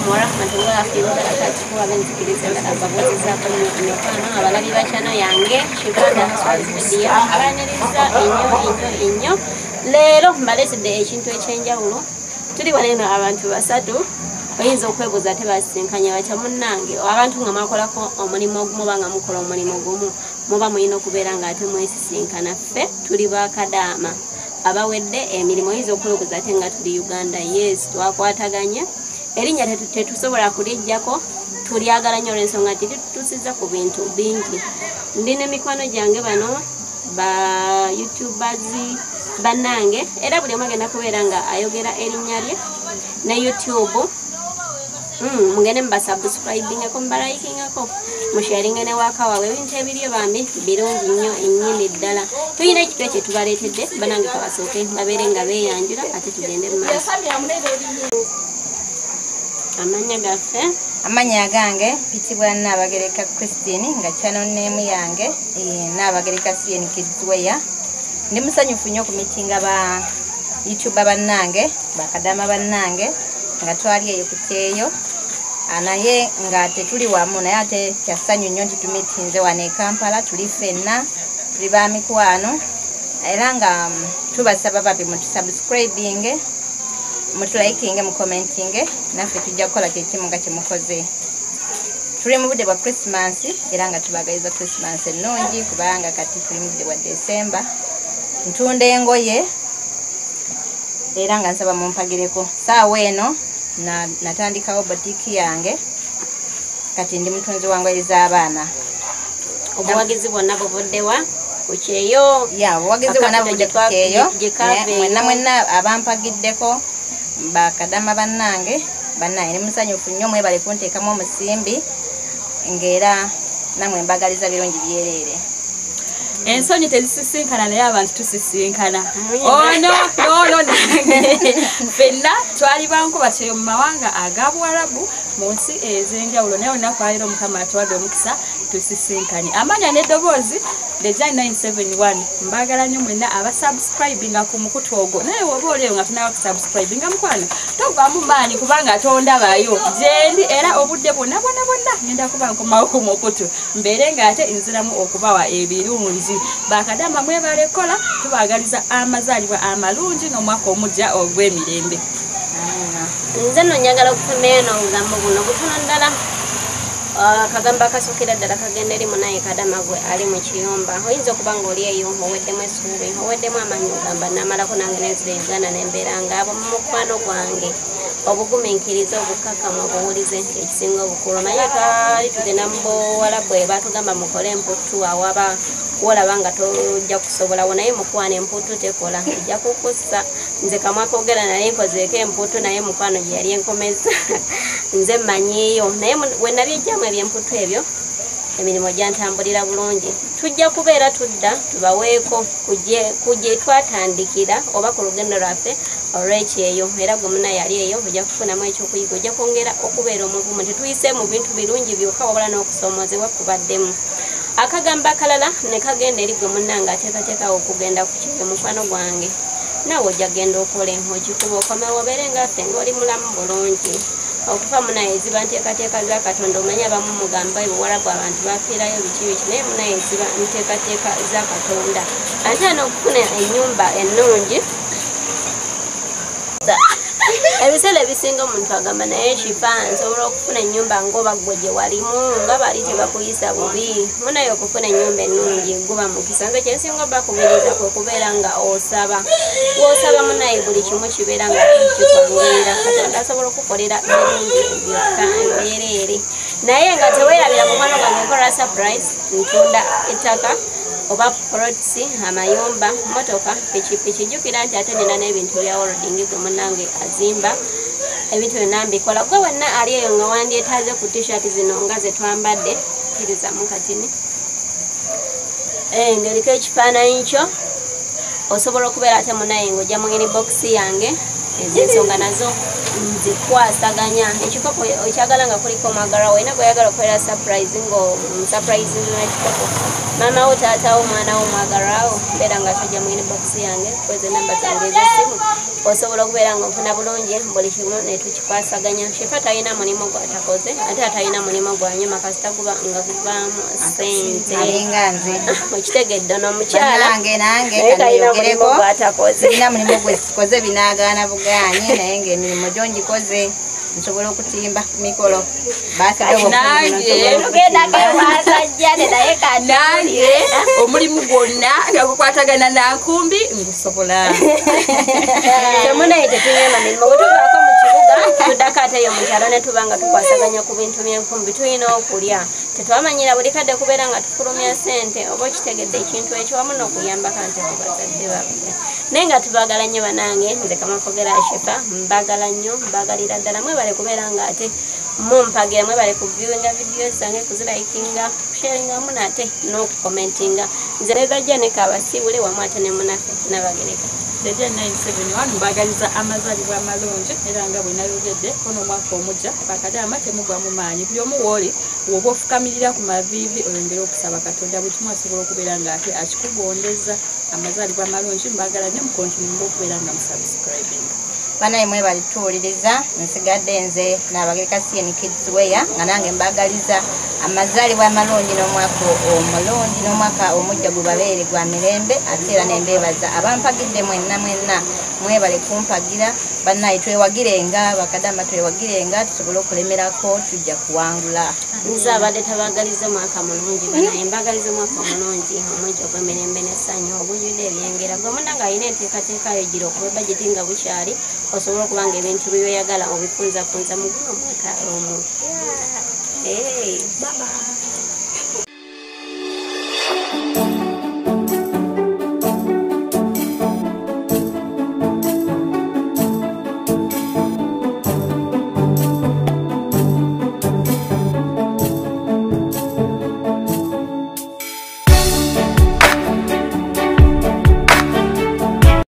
warahmatullahi wabarakatuh. Abensikiriza abavuzi za kunyofana abalabi bachana yange Uganda haswalidia abaniriza inyo lero mbaleside ekintu ekyenjawulo tuli waneno abantu basatu oyinza okwebuuza ate basinkanye batya munnange abantu nga mwakolako omulimu ogumu banga mukola omulimu gumu muba muyina okubeera nga ate mwesisinkana ffe tuli bakadama abawedde emirimu oyinza okwebuuza ate nga tuli Uganda yes twakwataganye erinnya tetusobola kulijjako tulyagala nnyo olw'ensonga nti tutusiza ku bintu bingi ndina emikwano gyange bano ba YouTubers bannange era buli omu agenda kubeera nga ayogera erinnya lye ne YouTube mugende mubasubscribingako mubalayikingako musharinga ne waka wawe ebintu ebiryo bambi birungi nnyo ennyini ddala tulina ekitu ekyo tubaleetedde bannange kabasooke babeere nga beeyanjula ate tugende mu maaso. Amanya gaffe amanya gange pitibwa Nabagereka Christine nga channel name yange Nabagereka CN Kids Weya ndi musanyufu nnyo ku mitinga ba YouTuber bannange bakadama bannange nga twali eyo kuteeyo anaye nga tetuli wamu naye ate kyasanyu nnyo nti tumitinze wano e Kampala tuli ffenna tuli ba mikwano era nga tubasaba babi mutusubscribinge mutulaikinge mukomentinge naffe tujja kukola kyekimu nga kyemukoze tuli mu budde bwa Christmas era nga tubagaliza Christmas ennungi kubanga kati tuli mu budde bwa December ntunda engoye era nga nsaba mumpagireko saawa eno natandikawo boutique yange kati ndi mutunzi wa ngoye z'abaana obuwagizi bwonna buvuddewa kukyeyo obuwagizi bwonna buvudde kukyeyo mwenna abampagiddeko bakadama bannange ni musanyufu nnyo mwebale kunteekamu omusimbi ng'era namwe mbagaliza birungi byerere. Ensonyi tezisisinkana naye abantu tusisinkana. No ffenna twali bankuba kyeyo mu mawanga aga Buwarabu mu nsi ez'enjawulo naye olunaku lwaleero Mukama atuwadde omukisa tusisinkanye. Amanya n'eddoboozi Design 971 mbagala nnyo mwenna abasubscribinga ku mukutu ogwo naye woba olieyo nga tunaba kusubscribinga mukwano togwamu maanyi kubanga atondabayo gyendi era obudde bwonna ngenda kuba nkomawo ku mukutu mbeere ng'ate nziramu okubawa ebirungi bakadama mwebale kola tubagaliza amazaalibwa amalungi n'omwaka omujja ogw'emirembe. Nze nno njagala okufunayo n'obugambo buno butono ddala akagamba akasookera ddala kagenda eri munaye kadama gwe ali mu kiyumba oyinza okuba ng'oli eyo oweddemu essuubi oweddemu amaanyi ogamba namalako nange nenzira Uganda nembeera ngaabo mu mukwano gwange obugumiikiriza obukkakkamu obuwulize ekisinga obukulu naye twali tugenda mu Buwarabu batugamba mukole emputtu awaba wolaba nga tojja kusobolawo naye mukwana emputtu tekola ejja kukussa nze kamwakogera naye nkozeeko emputtu naye mukwano gye yali enkomeza nze mmanyiiyo naye we nabyejjamu ebyemputtu ebyo emirimu gyantambulira bulungi tujja kubeera tudda tubaweeko kugye twatandikira oba ku lugendo lwaffe olw'ekyeyo era gwe munaye yali eyo ojja kufunamu ekyokuyiga ojja kwongera okubeera omuvumu tetuyise mu bintu birungi byokka wabula n'okusoomoozebwa kubaddemu. Akagamba akalala ne kagenda eri gwe munnange ateekateekawo okugenda ku kyeyo mukwano gwange naawe ojja genda okola okikuba okomewo obeere ngaffe ng'oli mulamu bulungi okufa munaye ziba nteekateeka za Katonda omanyi abamu mugamba ebuwarabu abantu bafiirayo biki naye munaye ziba nteekateeka za Katonda ate n'okufuna ennyumba ennungi ebiseera ebisinga omuntu agamba naye kifa nsobola okufuna ennyumba ng'oba ggwe gye walimu nga bali tebakuyisa bubi munaye okufuna ennyumba ennungi guba mukisa nze kyensinga bakubiriza kwe kubeera nga osaba w'osaba munaye buli kimu kibeera nga kikwanguira Katonda asobola okukolera birungi byokka byereere naye nga teweerabira mukwano gwange nkola surprise ntunda ettaka oba products amayumba motoka pikipiki jjukira nti ate nina n'ebintu bya holding gwe munnange azimba ebintu byonna mbikola gwe wenna ali eyo nga wandyetaaze ku t-shirt zino nga ze twambadde kkirizamu katini ng'eriko ekifaananyi kyo osobola okubeera ate munaye ng'ojja mu inbox yange ez'ensonga nazo nzikwasaganya ekikopo okyagala nga kuliko omwagala wo era gweyagala okukolera surprise ng'omusurprise n'ekikopo maama wo taata wo omwana wo omwagala wo mbeera nga tajja mu inbox yange kweza enamba zange ez'essimu osobola okubeera nga ofuna bulungi buli kimu netukikwasaganya shefa talina mulimu gwatakoze ate atalina mulimu gwanyuma kasita guba nga guvaamu sente okitegedde n'omukyala nange talina mulimu gwatakoze sirina mulimu gwesikoze binaagaana buganye naye ng'emirimu gyo ngikoze nsobola okutimba ku mikolo nange omulimu gwonna nga gukwatagana nankumbi ngusobola kyemunaye tetunyema mirimu bwetuvaako mu kibuga tuddako ateyo mukyalo ne tuba nga tukwasaganya ku bintu byenkumbi tulina okulya tetwamanyira buli kadde kubeera nga tufulumya sente oba okitegedde ekintu ekyo wamu n'okuyambako nte ku bazadde baffe naye nga tubaagala nnyo banange nze Kamafogera Shefa mbaagala nnyo mbaagalira ddala mwebale kubeera nga ate mumpagira mwebale ku viewinga videos zange kuzilaikinga kusharinga mu nate n'okukomentinga nze bebajja ne kabasibule wamu ate ne munaffe n'abagereka Deja 971 mbagaliza amazalibwa amalungi era nga bwe nayogedde kono omwaka omujja bakadama temugwa mu maanyi buli omu wooli woba ofukamirira ku maviivi oyongera okusaba Katonda buli kimu asobola okubeera nga ate akikugondeza amazalibwa amalungi mbagala nnyo mukontinenga okubeera nga musubscribing banaye mwe balituwuliriza nsigadde nze n'abagereka Kids Weya nga nange mbagaliza amazalibwa amalungi n'omwaka omulungi n'omwaka omujja gubabeere gwa mirembe ate era nembeebaza abampagidde mwenna mwebale kumpagira banaye twewagirenga bakadama twewagirenga tusobole okulemerako tujja kuwangula nze abadde tabagaliza omwaka mulungi banaye mbagaliza omwaka omulungi omujja gw'emirembe n'essanyu obujjudde ebyengera gwe munda ng'alina enteekateeka yo gira okuba bajeti nga bukyali osobola okuba nga ebintu byoyagala obifunzafunza mu guno omwaka omu. Hey, bye-bye.